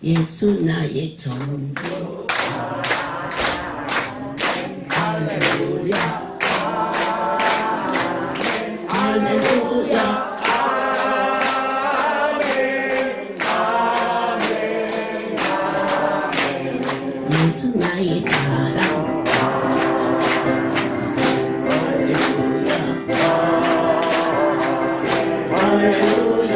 예수 나의 전부. 할렐루야. 할렐루야. 예수 나의 자랑. 할렐루야. 할렐루야.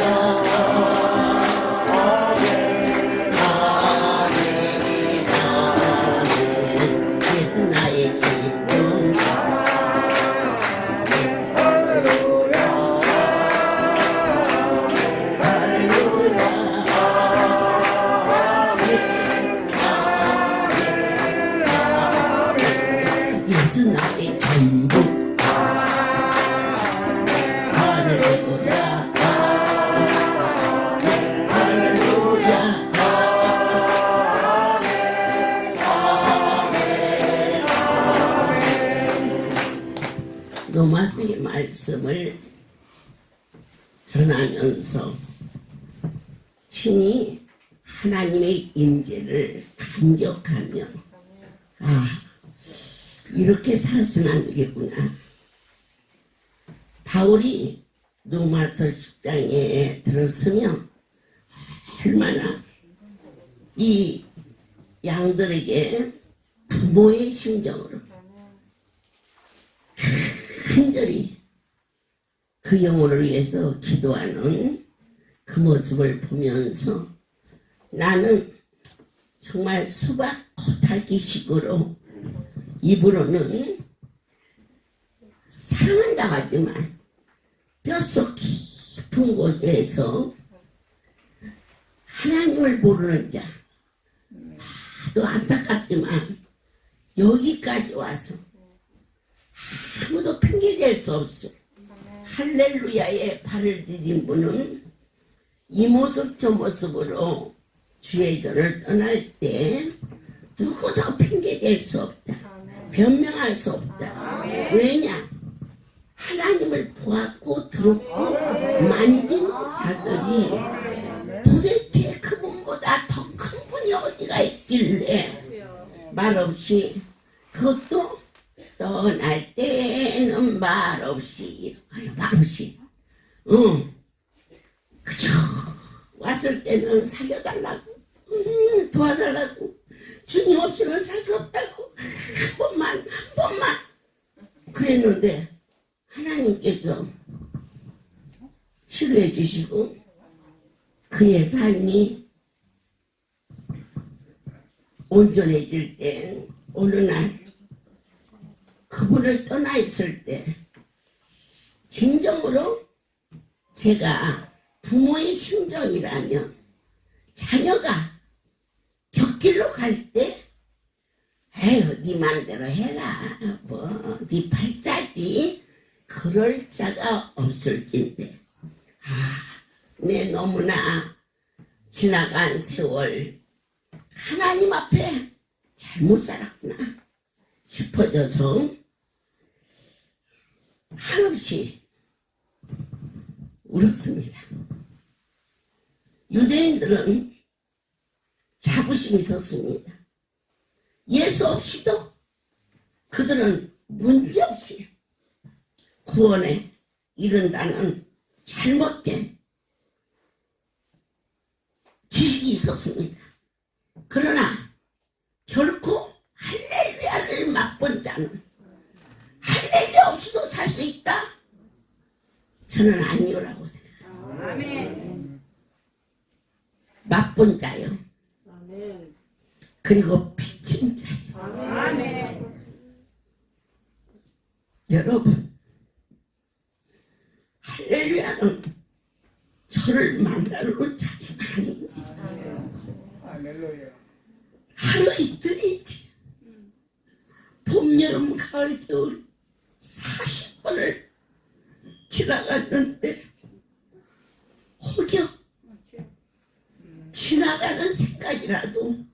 예수 나의 기쁨. 예수 나의 전부. 할렐루야. 할렐루야. 로마서의 말씀을 전하면서 친히 하나님의 임재를 감격하며 이렇게 살아서는 안 되겠구나. 바울이 로마서 10장에 들었으면 얼마나 이 양들에게 부모의 심정으로 간절히 그 영혼을 위해서 기도하는 그 모습을 보면서 나는 정말 수박 겉핥기식으로 입으로는 사랑한다 하지만 뼛속 깊은 곳에서 하나님을 모르는 자 또 안타깝지만 여기까지 와서 아무도 핑계댈 수 없어. 할렐루야에 발을 디딘 분은 이 모습 저 모습으로 주의 전을 떠날 때 누구도 핑계댈 수 없다. 변명할 수 없다. 왜냐? 하나님을 보았고 들었고 만진 자들이 도대체 그분보다 더 큰 분이 어디가 있길래 말없이 그것도 떠날 때는 말없이 말없이 그저 왔을 때는 살려달라고 도와달라고 주님 없이는 살 수 없다고 한 번만 그랬는데 하나님께서 치료해 주시고 그의 삶이 온전해질 때 어느 날 그분을 떠나 있을 때 진정으로 제가 부모의 심정이라면 자녀가 곁길로 갈 때 에휴 네 맘대로 해라 뭐 네 팔자지 그럴 자가 없을진데 내 너무나 지나간 세월 하나님 앞에 잘못 살았구나 싶어져서 한없이 울었습니다. 유대인들은 자부심이 있었습니다. 예수 없이도 그들은 문제없이 구원에 이른다는 잘못된 지식이 있었습니다. 그러나 결코 할렐루야를 맛본 자는 할렐루야 없이도 살 수 있다? 저는 아니오라고 생각합니다. 아멘. 맛본 자요. 아멘. 그리고 빚진 자요. 아멘. 여러분, 할렐루야는 저를 만나러 자기가 아닙니다. 할렐루야. 하루 이틀이지. 봄, 여름, 가을, 겨울 40번을 지나갔는데 혹여 지나가는 생각이라도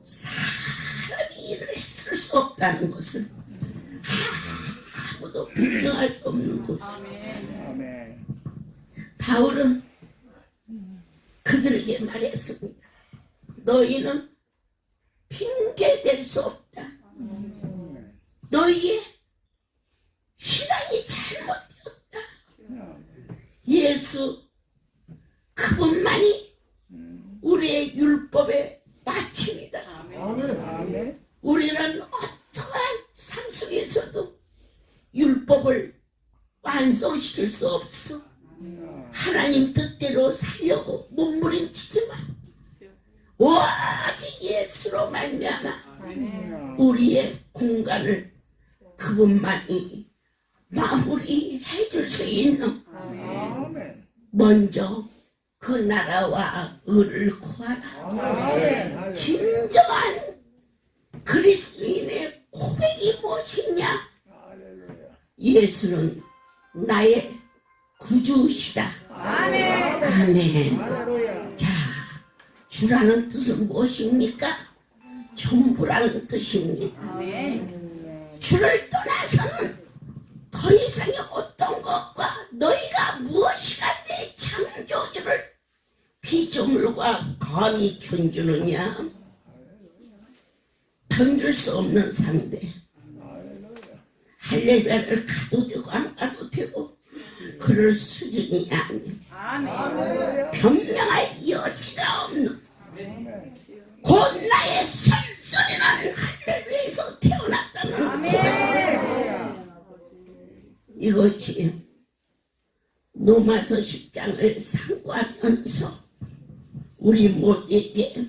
사람이 일을 했을 수 없다는 것을 아무도 분명할 수 없는 것이. 바울은 그들에게 말했습니다. 너희는 핑계 댈 수 없다. 너희의 신앙이 잘못되었다. 예수 그분만이 우리의 율법의 마침이다. 아멘. 우리는 어떠한 삶 속에서도 율법을 완성시킬 수 없어. 하나님 뜻대로 살려고 몸부림치지만 오직 예수로 말미암아 우리의 공간을 그분만이 마무리해 줄 수 있는, 아멘. 먼저 그 나라와 의를 구하라. 아멘. 진정한 그리스도인의 고백이 무엇이냐? 할렐루야. 예수는 나의 구주시다. 아멘. 아멘. 할렐루야. 자, 주라는 뜻은 무엇입니까? 전부라는 뜻입니다. 주를 떠나서는 더 이상의 어떤 것과 너희가 무엇이가 내 창조주를 피조물과 감히 견주느냐? 던질 수 없는 상대. 할렐루야를 가도 되고 안 가도 되고 그럴 수준이 아니야. 변명할 여지가 없는, 곧 나의 숨소리는 할렐루야에서 태어났다는 고백. 이것이 로마서 10장을 상고하면서 우리 모두에게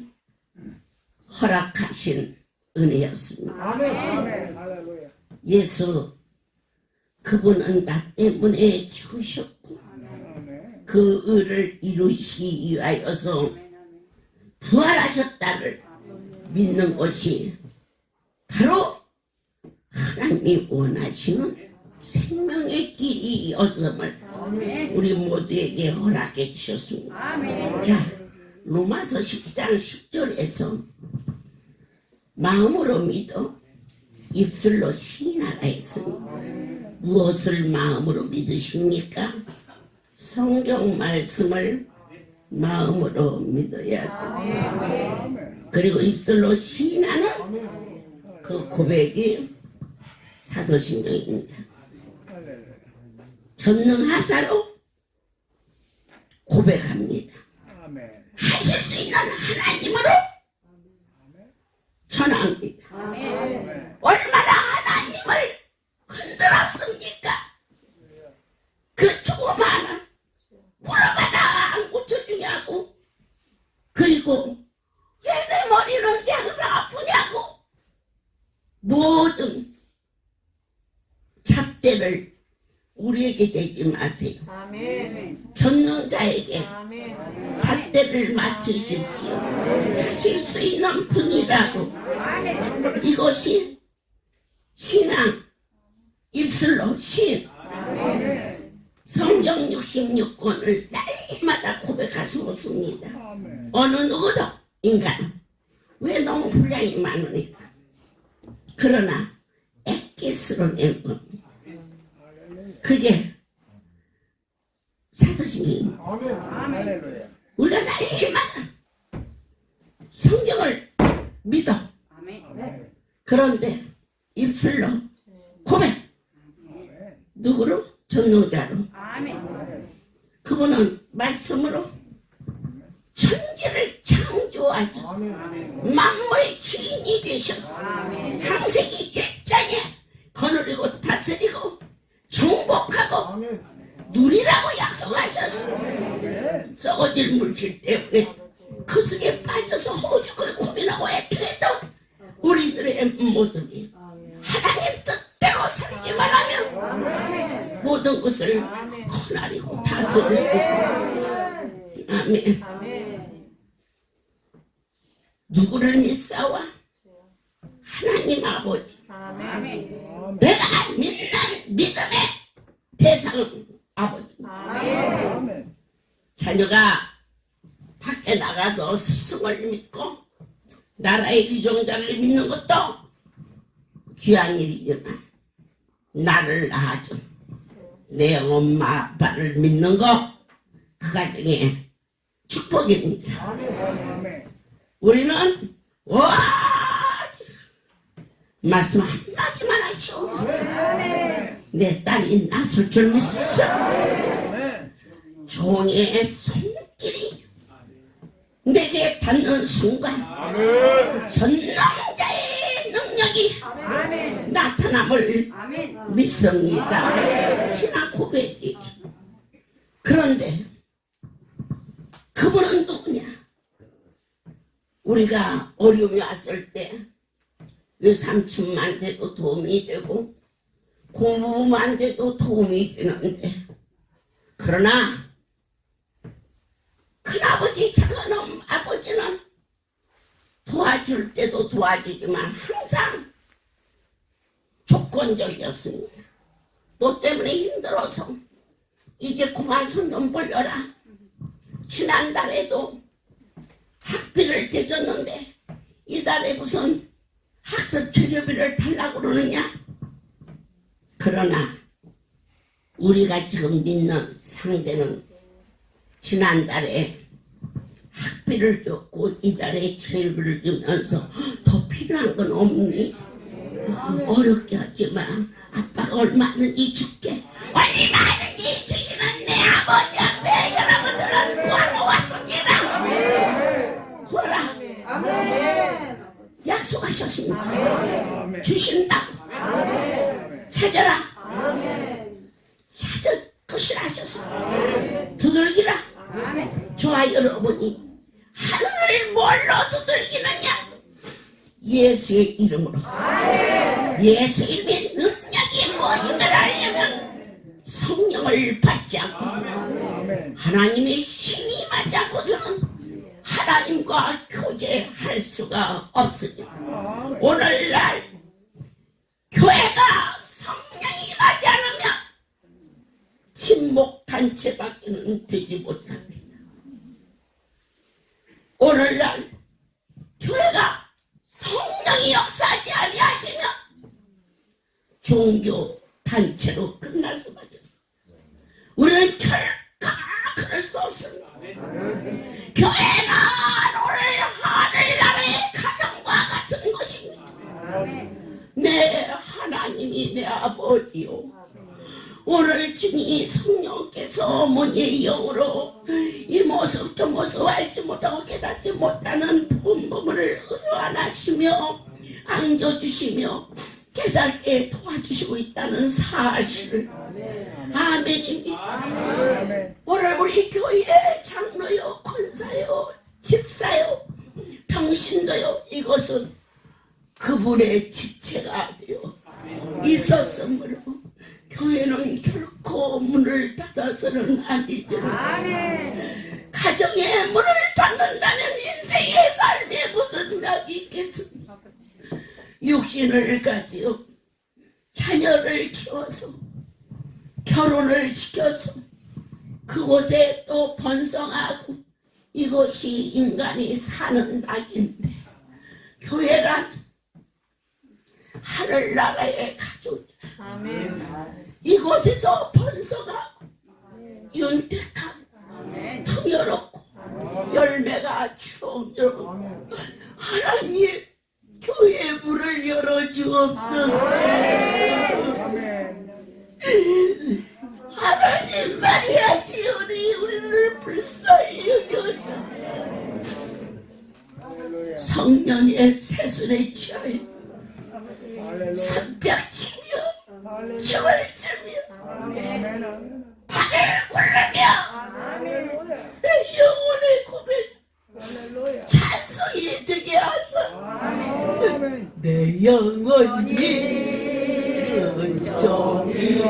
허락하신 은혜였습니다. 아멘. 할렐루야. 예수 그분은 나 때문에 죽으셨고 아멘. 그 의를 이루시기 위하여서 부활하셨다를 믿는 것이 바로 하나님이 원하시는 생명의 길이었음을 우리 모두에게 허락해 주셨습니다. 자, 로마서 10장 10절에서 마음으로 믿어 입술로 시인하라 했습니다. 무엇을 마음으로 믿으십니까? 성경 말씀을 마음으로 믿어야 돼요. 그리고 입술로 시인하는 그 고백이 사도신경입니다. 전능하사로 고백합니다. 아멘. 하실 수 있는 하나님으로 전합니다. 얼마나 하나님을 흔들었습니까? 그 조그마한 물어봐라 안 고쳐주냐고, 그리고 왜 내 머리는 항상 아프냐고, 모든 잣대를 우리에게 대지 마세요. 전능자에게 잣대를 맞추십시오. 하실 수 있는 분이라고. 이것이 신앙, 입술로 신, 성경 66권을 날마다 고백할 수 없습니다. 어느 누구도 인간은 왜 너무 분량이 많으니까. 그러나 엑기스로 낸 겁니다. 그게 사도신경입니다. 할렐루야. 우리가 날마다 성경을 믿어. 그런데 입술로 고백. 누구로? 전능자로. 그분은 말씀으로 천지를 창조하여 만물의 주인이 되셨어. 창세기 1장에 거느리고 다스리고 정복하고 누리라고 약속하셨어. 썩어질 물질 때문에 그 속에 빠져서 허우적거리고 고민하고 애통해도 우리들의 모습이 하나님 뜻대로 살기만 하면 모든 것을 커나리고 다스릴 수 있고. 아멘. 누구를 믿사와? 하나님 아버지. 내가 믿는 믿음의 대상은 아버지. 자녀가 밖에 나가서 스승을 믿고 나라의 유종자를 믿는 것도 귀한 일이지만 나를 낳아준 내 엄마 아빠를 믿는 거 그 가정의 축복입니다. 우리는 와 말씀 한마디만 하시오. 내 딸이 낳을 줄 믿어. 종의 손길이 내게 닿는 순간 전능자의 능력이 나타남을 믿습니다. 신앙 고백이. 그런데 그분은 누구냐? 우리가 어려움이 왔을 때 외삼촌한테도 도움이 되고 고모한테도 도움이 되는데, 그러나 큰아버지 작은 아버지는 도와줄 때도 도와주지만 항상 조건적이었습니다. 너 때문에 힘들어서 이제 그만 손 좀 벌려라. 지난달에도 학비를 대줬는데 이달에 무슨 학습 재료비를 달라고 그러느냐? 그러나 우리가 지금 믿는 상대는 지난달에 학비를 줬고 이달에 재료비를 주면서 더 필요한 건 없니? 어렵게 하지만 아빠가 얼마든지 줄게. 얼마든지 주시는 내 아버지 앞에 여러분들은 구하러 왔습니다. 구하라. 약속하셨습니다. 주신다고. 찾아라. 찾을 것이라 하셨습니다. 두들기라. 저와 여러분이 하늘을 뭘로 두들기느냐? 예수의 이름으로. 예수의 이름의 능력이 무엇인가를 알려면 성령을 받지 않고 하나님의 힘이 맞지 않고서는 하나님과 교제할 수가 없습니다. 오늘날 교회가 성령이 맞지 않으면 친목단체밖에는 되지 못합니다. 오늘날 교회가 성령이 역사하지 아니하시면 종교 단체로 끝날 수밖에 없습니다. 우리는 결코 그럴 수 없습니다. 교회는 오늘 하늘나라의 가정과 같은 것입니다. 내 하나님이 내 아버지요. 오늘 주님 성령께서 어머니의 영으로 이 모습 저 모습 알지 못하고 깨닫지 못하는 부모를 의료하시며 안겨주시며 깨닫게 도와주시고 있다는 사실을 아멘입니다. 오늘 우리 교회 장로요 권사요 집사요 평신도요 이것은 그분의 지체가 되어 있었으므로 교회는 결코 문을 닫아서는 아니되는 가정의 문을 닫는다면 인생의 삶에 무슨 낙이 있겠습니까? 육신을 가지고 자녀를 키워서 결혼을 시켜서 그곳에 또 번성하고 이것이 인간이 사는 낙인데 교회란 하늘나라의 가족 이곳에서 번성하고 윤택하고 풍요롭고 열매가 충만하고 하나님 교회 문을 열어주옵소서. 하나님 말이야지 우리를 불쌍히 여겨주세요. 성령의 세술에 취하여 새벽치며 춤을 추며 발을 굴르며 내 영혼의 고백 찬송이 되게 하사 내 영혼이 은총이고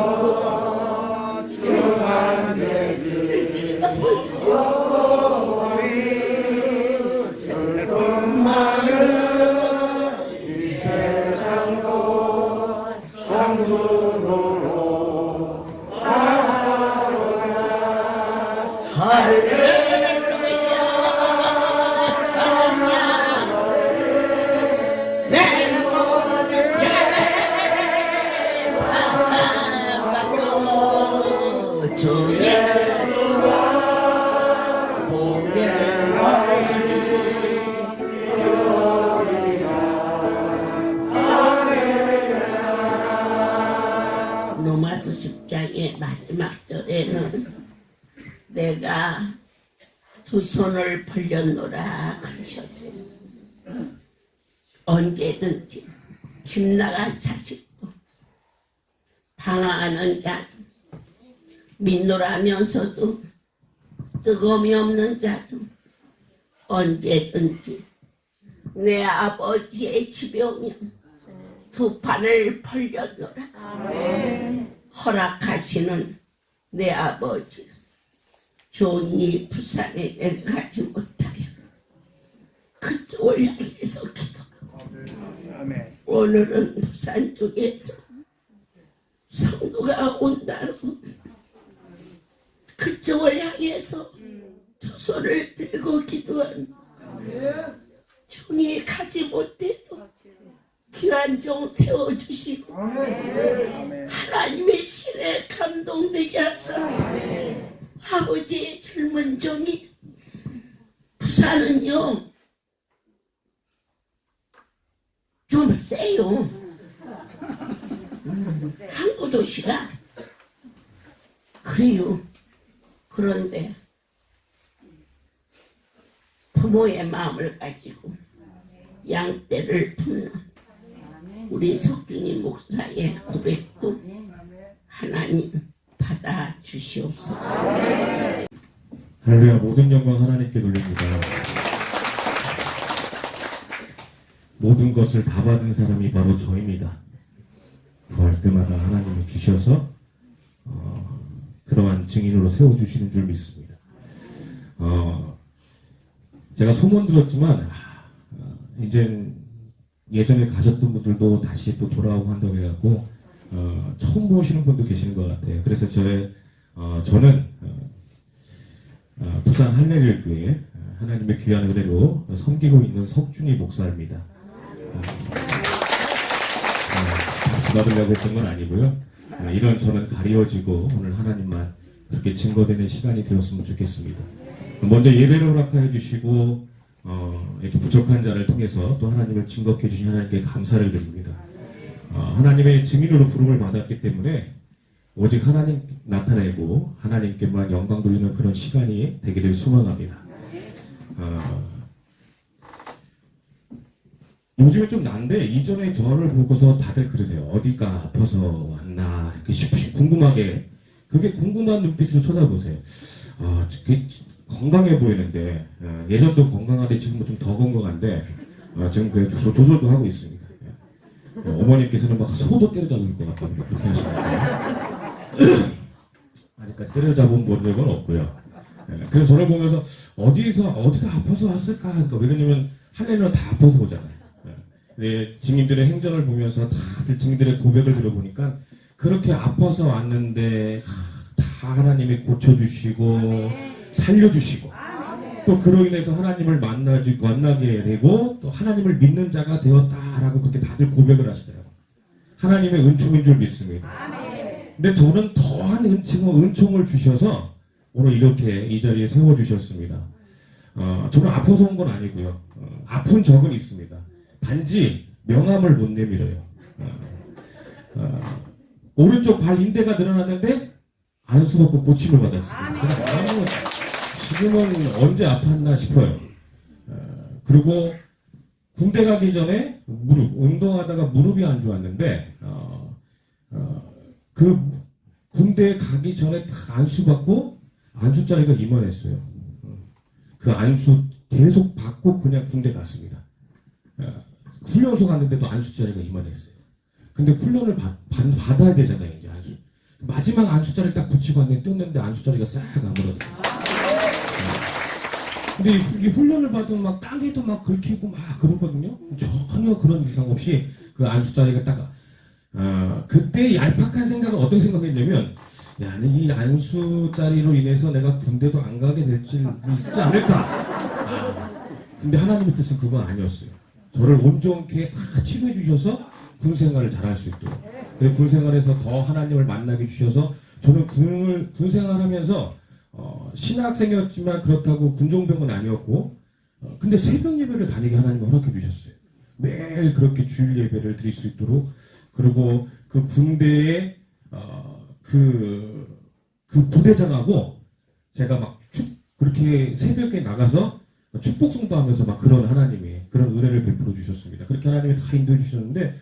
주만 되지 슬픈 마음 이 세상도 성도로 바라보라 할렐루야 찬양 내 모든 죄 사랑받고 주 예수와 보배와 두 손을 벌려놓으라 그러셨어요. 언제든지 집 나간 자식도 방황하는 자도 민노라면서도 뜨거움이 없는 자도 언제든지 내 아버지의 집에 오면 두 팔을 벌려놓으라. 허락하시는 내 아버지 좋은 부산에 내려가지 못하여 그쪽을 향해서 기도하고 아멘. 오늘은 부산 쪽에서 성도가 온다고 그쪽을 향해서 두 손을 들고 기도한 중이 가지 못해도 귀한 종 세워주시고 아멘. 하나님의 신에 감동되게 하사 아버지의 젊은 종이 부산은요 좀 세요. 항구 도시가 그래요. 그런데 부모의 마음을 가지고 양떼를 품는 우리 석준이 목사의 고백도 하나님 받아주시옵소서. 할렐루야. 모든 영광 하나님께 돌립니다. 모든 것을 다 받은 사람이 바로 저입니다. 구할 때마다 하나님이 주셔서 그러한 증인으로 세워주시는 줄 믿습니다. 제가 소문 들었지만 이제 예전에 가셨던 분들도 다시 또 돌아오고 한다고 해갖고 처음 보시는 분도 계시는 것 같아요. 그래서 저는 부산 할례교회 하나님의 귀한 은혜로 섬기고 있는 석준이 목사입니다. 박수 받으려고 했던 건 아니고요. 이런 저는 가리워지고 오늘 하나님만 그렇게 증거되는 시간이 되었으면 좋겠습니다. 먼저 예배를 허락하여 주시고 이렇게 부족한 자를 통해서 또 하나님을 증거해 주신 하나님께 감사를 드립니다. 하나님의 증인으로 부름을 받았기 때문에 오직 하나님 나타내고 하나님께만 영광 돌리는 그런 시간이 되기를 소망합니다. 요즘에 좀 난데 이전에 저를 보고서 다들 그러세요. 어디가 아파서 왔나 이렇게 궁금하게 그게 궁금한 눈빛으로 쳐다보세요. 그게 건강해 보이는데 예전도 건강한데 지금은 좀 더 건강한데 지금 그래 조절도 하고 있습니다. 어머님께서는 막 소도 때려잡을 것 같다고 그렇게 하시는데 아직까지 때려잡은 본 적은 없고요. 그래서 저를 보면서 어디가 아파서 왔을까? 그러니까 왜냐면 할례는 다 아파서 오잖아요. 증인들의 행전을 보면서 다들 증인들의 고백을 들어보니까 그렇게 아파서 왔는데 다 하나님이 고쳐주시고 살려주시고 또 그로 인해서 하나님을 만나게 되고 또 하나님을 믿는 자가 되었다라고 그렇게 다들 고백을 하시더라고요. 하나님의 은총인 줄 믿습니다. 근데 저는 더한 은총을 주셔서 오늘 이렇게 이 자리에 세워주셨습니다. 저는 아파서 온 건 아니고요. 아픈 적은 있습니다. 단지 명함을 못 내밀어요. 오른쪽 발 인대가 늘어났는데 안수 받고 고침을 받았습니다. 지금은 언제 아팠나 싶어요. 그리고 군대 가기 전에 운동하다가 무릎이 안 좋았는데 그 군대 가기 전에 다 안수 받고 안수자리가 이만했어요. 그 안수 계속 받고 그냥 군대 갔습니다. 훈련소 갔는데도 안수자리가 이만했어요. 근데 훈련을 받아야 되잖아요. 이제 안수. 마지막 안수자리를 딱 붙이고 왔는데 떴는데 안수자리가 싹 아물어졌어요. 근데 이 훈련을 받으면 막 땅에도 막 긁히고 막 그러거든요. 전혀 그런 이상 없이 그 안수자리가 딱 그때 얄팍한 생각은 어떤 생각이었냐면 야, 이 안수자리로 인해서 내가 군대도 안 가게 될지 있지 않을까. 근데 하나님의 뜻은 그건 아니었어요. 저를 온전케 다 치료해 주셔서 군 생활을 잘할 수 있도록. 군 생활에서 더 하나님을 만나게 주셔서 저는 군 생활하면서 신학생이었지만 그렇다고 군종병은 아니었고 근데 새벽 예배를 다니게 하나님이 허락해 주셨어요. 매일 그렇게 주일 예배를 드릴 수 있도록. 그리고 그 군대의 그 부대장하고 제가 막 그렇게 새벽에 나가서 축복송도 하면서 막 그런 하나님이 그런 은혜를 베풀어 주셨습니다. 그렇게 하나님이 다 인도해 주셨는데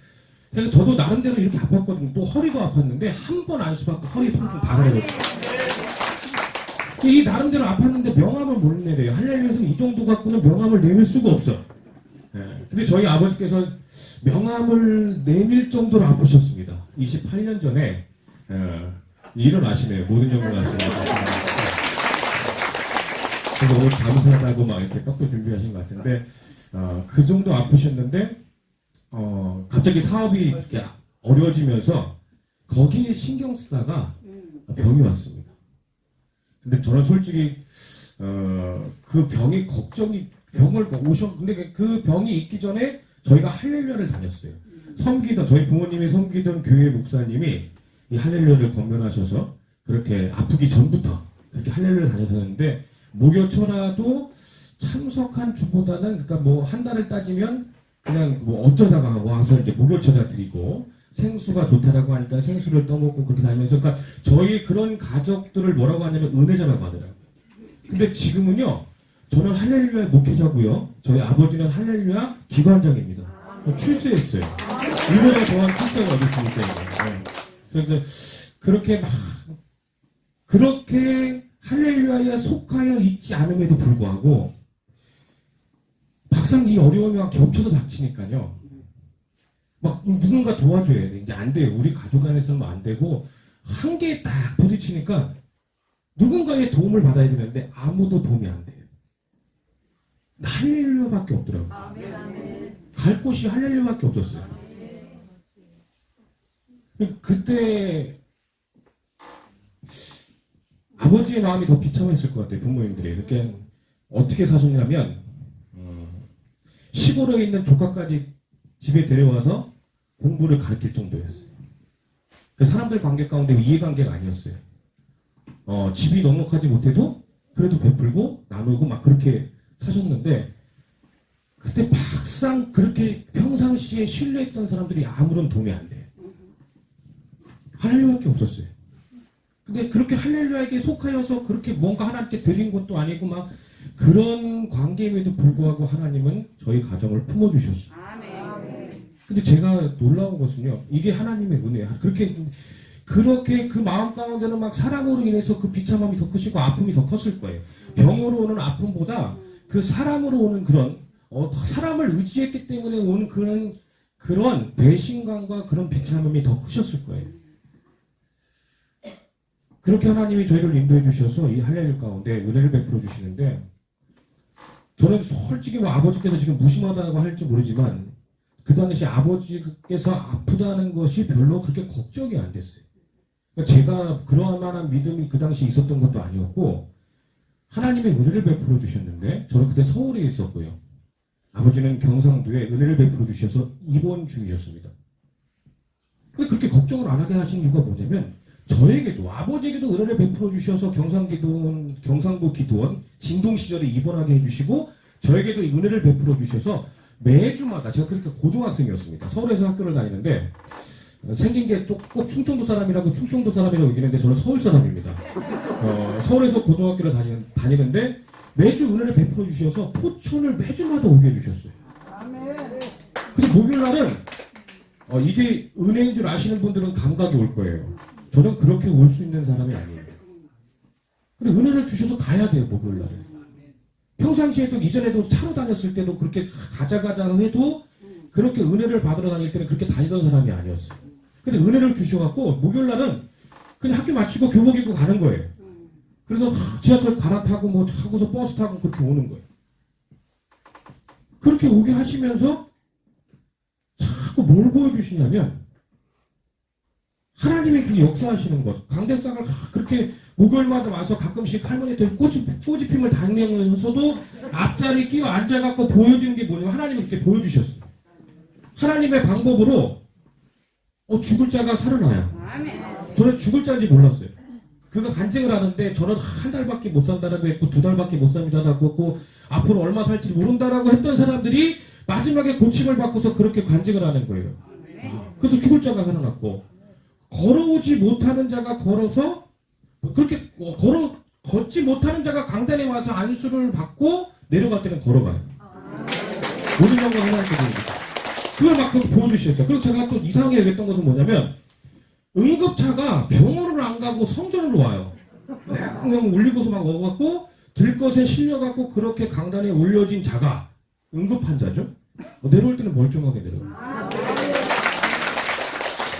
그래서 저도 나름대로 이렇게 아팠거든요. 또 허리도 아팠는데 한 번 안수받고 허리 통증 다 나아졌어요. 이 나름대로 아팠는데 명함을 못 내려요. 할렐루야에서는 이 정도 갖고는 명함을 내밀 수가 없어. 예. 근데 저희 아버지께서 명함을 내밀 정도로 아프셨습니다. 28년 전에 일어나시네요. 모든 영광을 하시네요. 그래서 오늘 감사하다고 막 이렇게 떡도 준비하신 것 같은데 그 정도 아프셨는데 갑자기 사업이 이렇게 어려워지면서 거기에 신경 쓰다가 병이 왔습니다. 근데 저는 솔직히 그 병이 걱정이 병을 근데 그 병이 있기 전에 저희가 할렐루야를 다녔어요. 섬기던 저희 부모님이 섬기던 교회 목사님이 이 할렐루야를 건면하셔서 그렇게 아프기 전부터 그렇게 할렐루야를 다녔었는데 목요초라도 참석한 주보다는 그러니까 뭐 한 달을 따지면 그냥 뭐 어쩌다가 와서 이제 목요초라 드리고 생수가 좋다라고 하니까 생수를 떠먹고 그렇게 다니면서 그러니까 저희 그런 가족들을 뭐라고 하냐면 은혜자라고 하더라고요. 근데 지금은요 저는 할렐루야 목회자고요. 저희 아버지는 할렐루야 기관장입니다. 출세했어요. 1년에 동안 출세를 얻었으기 때문에. 그래서 그렇게 막 그렇게 할렐루야에 속하여 있지 않음에도 불구하고 막상 이 어려움이 막 겹쳐서 닥치니까요. 막 누군가 도와줘야 돼. 이제 안 돼요. 우리 가족 안에서는 안 되고 한계에 딱 부딪히니까 누군가의 도움을 받아야 되는데 아무도 도움이 안 돼요. 할렐루야밖에 없더라고요. 갈 곳이 할렐루야밖에 없었어요. 그때 아버지의 마음이 더 비참했을 것 같아요. 부모님들이. 이렇게 어떻게 사셨냐면 시골에 있는 조카까지 집에 데려와서 공부를 가르칠 정도였어요. 그 사람들 관계 가운데 이해관계가 아니었어요. 집이 넉넉하지 못해도 그래도 베풀고 나누고 막 그렇게 사셨는데 그때 막상 그렇게 평상시에 신뢰했던 사람들이 아무런 도움이 안 돼요. 할렐루야밖에 없었어요. 근데 그렇게 할렐루야에게 속하여서 그렇게 뭔가 하나님께 드린 것도 아니고 막 그런 관계임에도 불구하고 하나님은 저희 가정을 품어주셨어요. 근데 제가 놀라운 것은요, 이게 하나님의 은혜야. 그렇게 그 마음 가운데는 막 사람으로 인해서 그 비참함이 더 크시고 아픔이 더 컸을 거예요. 병으로 오는 아픔보다 그 사람으로 오는 그런 사람을 의지했기 때문에 오는 그런 배신감과 그런 비참함이 더 크셨을 거예요. 그렇게 하나님이 저희를 인도해 주셔서 이 할렐루야 가운데 은혜를 베풀어 주시는데 저는 솔직히 뭐 아버지께서 지금 무심하다고 할지 모르지만 그 당시 아버지께서 아프다는 것이 별로 그렇게 걱정이 안 됐어요. 그러니까 제가 그러한 만한 믿음이 그 당시 있었던 것도 아니었고 하나님의 은혜를 베풀어 주셨는데 저는 그때 서울에 있었고요. 아버지는 경상도에 은혜를 베풀어 주셔서 입원 중이셨습니다. 그렇게 걱정을 안 하게 하신 이유가 뭐냐면 저에게도 아버지에게도 은혜를 베풀어 주셔서 경상도 기도원 진동 시절에 입원하게 해주시고 저에게도 은혜를 베풀어 주셔서 매주마다 제가 그렇게 고등학생이었습니다. 서울에서 학교를 다니는데 생긴 게 꼭 충청도 사람이라고 얘기하는데 저는 서울 사람입니다. 서울에서 고등학교를 다니는데 매주 은혜를 베풀어 주셔서 포천을 매주마다 오게 해주셨어요. 근데 목요일 날은 이게 은혜인 줄 아시는 분들은 감각이 올 거예요. 저는 그렇게 올 수 있는 사람이 아니에요. 근데 은혜를 주셔서 가야 돼요, 목요일 날에. 평상시에도 이전에도 차로 다녔을 때도 그렇게 가자 해도 그렇게 은혜를 받으러 다닐 때는 그렇게 다니던 사람이 아니었어요. 근데 은혜를 주셔갖고 목요일 날은 그냥 학교 마치고 교복 입고 가는 거예요. 그래서 지하철 갈아타고 뭐 하고서 버스 타고 그렇게 오는 거예요. 그렇게 오게 하시면서 자꾸 뭘 보여주시냐면 하나님이 그렇게 역사하시는 것. 강대상을 그렇게 목요일마다 와서 가끔씩 할머니한테 꼬집힘을 당하면서도 앞자리에 끼어 앉아갖고 보여주는 게 뭐냐면 하나님이 이렇게 보여주셨어요. 하나님의 방법으로 죽을 자가 살아나요. 저는 죽을 자인지 몰랐어요. 그거 간증을 하는데 저는 한 달밖에 못 산다라고 했고 2달밖에 못 산다라고 했고 앞으로 얼마 살지 모른다라고 했던 사람들이 마지막에 고침을 받고서 그렇게 간증을 하는 거예요. 그래서 죽을 자가 살아났고 걸어오지 못하는 자가 걸어서 그렇게 걷지 못하는 자가 강단에 와서 안수를 받고 내려갈 때는 걸어가요. 모든 영광 하나님께 그걸 막 보여주셨어요. 그리고 제가 또 이상하게 여겼던 것은 뭐냐면 응급차가 병원을 안 가고 성전으로 와요. 그냥 울리고서 막 와갖고 들것에 실려갖고 그렇게 강단에 올려진 자가 응급 환자죠. 내려올 때는 멀쩡하게 내려와요.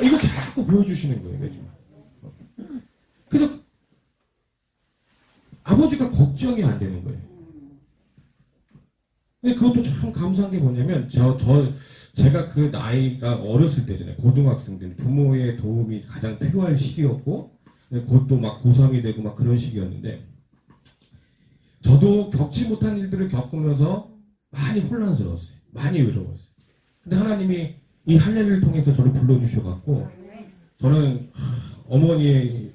이거 자꾸 보여주시는 거예요. 매주. 그래서 아버지가 걱정이 안 되는 거예요. 근데 그것도 참 감사한 게 뭐냐면 제가 그 나이가 어렸을 때잖아요. 고등학생 때 부모의 도움이 가장 필요할 시기였고 그것도 막 고3이 되고 막 그런 시기였는데 저도 겪지 못한 일들을 겪으면서 많이 혼란스러웠어요. 많이 외로웠어요. 근데 하나님이 이 할례를 통해서 저를 불러주셔갖고 저는 어머니의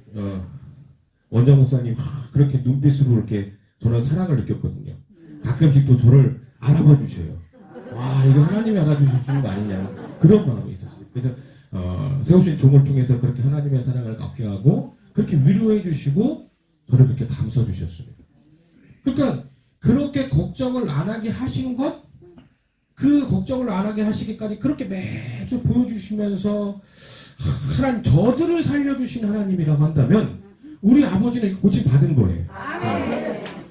원장 목사님 그렇게 눈빛으로 이렇게 저는 사랑을 느꼈거든요. 가끔씩 또 저를 알아봐 주셔요. 와 이거 하나님이 알아주시는 거 아니냐 그런 마음이 있었어요. 그래서 세우신 종을 통해서 그렇게 하나님의 사랑을 얻게 하고 그렇게 위로해 주시고 저를 그렇게 감싸 주셨습니다. 그러니까 그렇게 걱정을 안 하게 하신 것 그 걱정을 안 하게 하시기까지 그렇게 매주 보여주시면서 하나님 저들을 살려주신 하나님이라고 한다면 우리 아버지는 고침 받은 거예요.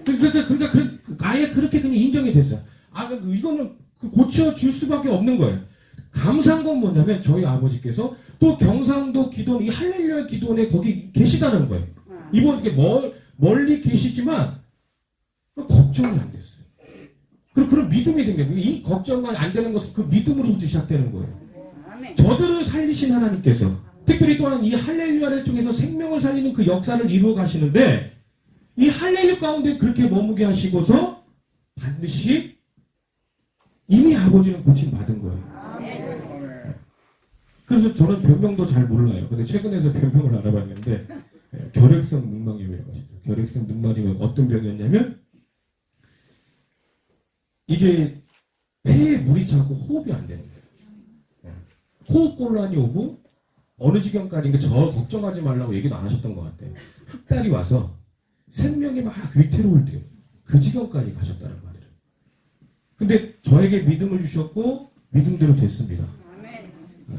그러니까 아예 그렇게 그냥 인정이 됐어요. 이거는 고쳐줄 수밖에 없는 거예요. 감사한 건 뭐냐면 저희 아버지께서 또 경상도 기도원 이 할렐루야 기도원에 거기 계시다는 거예요. 이번 이게 멀리 계시지만 걱정이 안 됐어요. 그런 믿음이 생겨요. 이 걱정만 안 되는 것은 그 믿음으로부터 시작되는 거예요. 저들을 살리신 하나님께서 특별히 또한 이 할렐루야를 통해서 생명을 살리는 그 역사를 이루어 가시는데 이 할렐루야 가운데 그렇게 머무게 하시고서 반드시 이미 아버지는 고침 받은 거예요. 그래서 저는 변명도 잘 몰라요. 근데 최근에서 변명을 알아봤는데 결핵성 늑막염이라고 하시죠. 결핵성 늑막염이 어떤 병이었냐면 이게 폐에 물이 차고 호흡이 안 되는 거예요. 호흡곤란이 오고 어느 지경까지 저 걱정하지 말라고 얘기도 안 하셨던 것 같아요. 흑달이 와서 생명이 막 위태로울 때요. 그 지경까지 가셨다는 말이에요. 근데 저에게 믿음을 주셨고 믿음대로 됐습니다.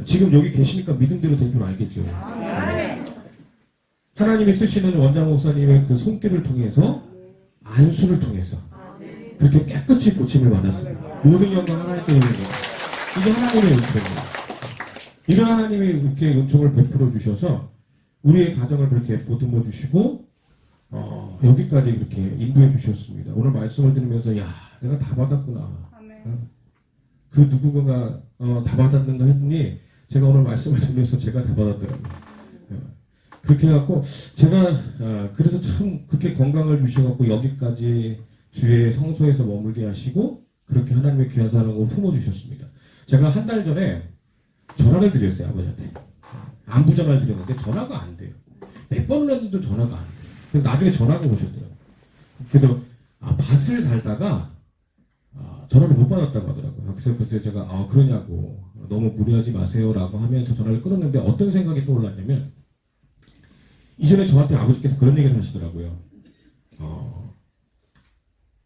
지금 여기 계시니까 믿음대로 된 줄 알겠죠. 하나님이 쓰시는 원장 목사님의 그 손길을 통해서 안수를 통해서 그렇게 깨끗이 고침을 받았습니다. 모든 영광 하나님께 있는 거예요. 이게 하나님의 은총입니다. 이런 하나님이 이렇게 은총을 베풀어 주셔서 우리의 가정을 그렇게 보듬어 주시고 여기까지 이렇게 인도해 주셨습니다. 오늘 말씀을 들으면서 야 내가 다 받았구나. 그 누군가가 다 받았는가 했더니 제가 오늘 말씀을 들으면서 제가 다 받았더라고요. 그렇게 해갖고 제가 그래서 참 그렇게 건강을 주셔갖고 여기까지 주의 성소에서 머물게 하시고 그렇게 하나님의 귀한 사랑을 품어주셨습니다. 제가 한 달 전에 전화를 드렸어요. 아버지한테. 안부 전화를 드렸는데 전화가 안 돼요. 몇 번을 했는데도 전화가 안 돼요. 그래서 나중에 전화가 오셨더라고요. 그래서 밭을 갈다가 전화를 못 받았다고 하더라고요. 그래서 제가 그러냐고 너무 무리하지 마세요라고 하면서 전화를 끊었는데 어떤 생각이 떠올랐냐면 이전에 저한테 아버지께서 그런 얘기를 하시더라고요.